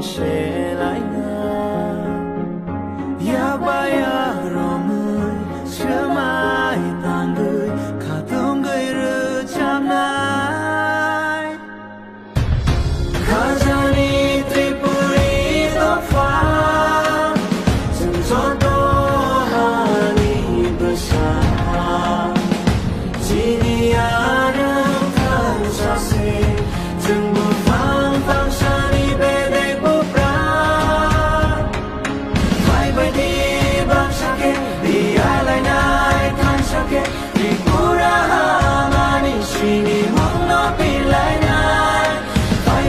sẽ lại ngờ ya baya romui semai tanggui khatung gui ru cham nai khajani tripuri to fa chân gió to hani bersama sini ada kan sase chân bu phang phang sani bede bupra vai đi bang sake di alai nai kan sake di pura mani sini mong no pilai nai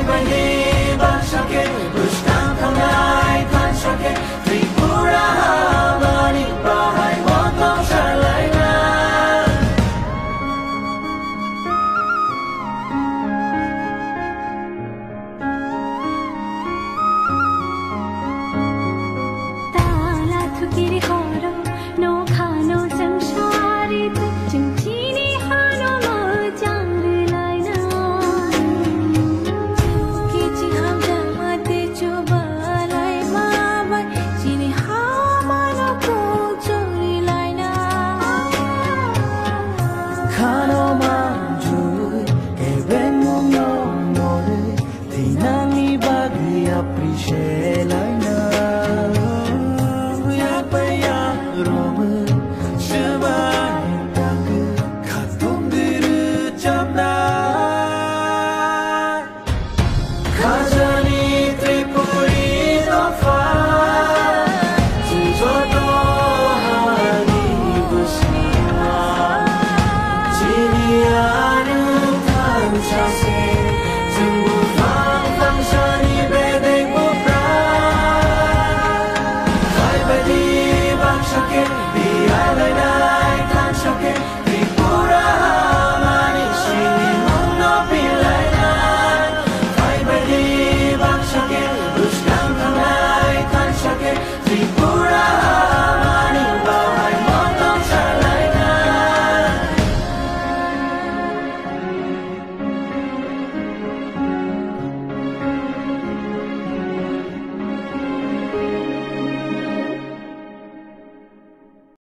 vai đi bang sake bustang khang nai kan sake di pura mani bahai motong salai nai kiri horo no khano sangsari tu chini hano mo jang lai na kichi ham jamate chuba lai ma bai chini ha mano ko chori lai na khano ma jui e ben mong no no thi nani bagi appreciate lai na Just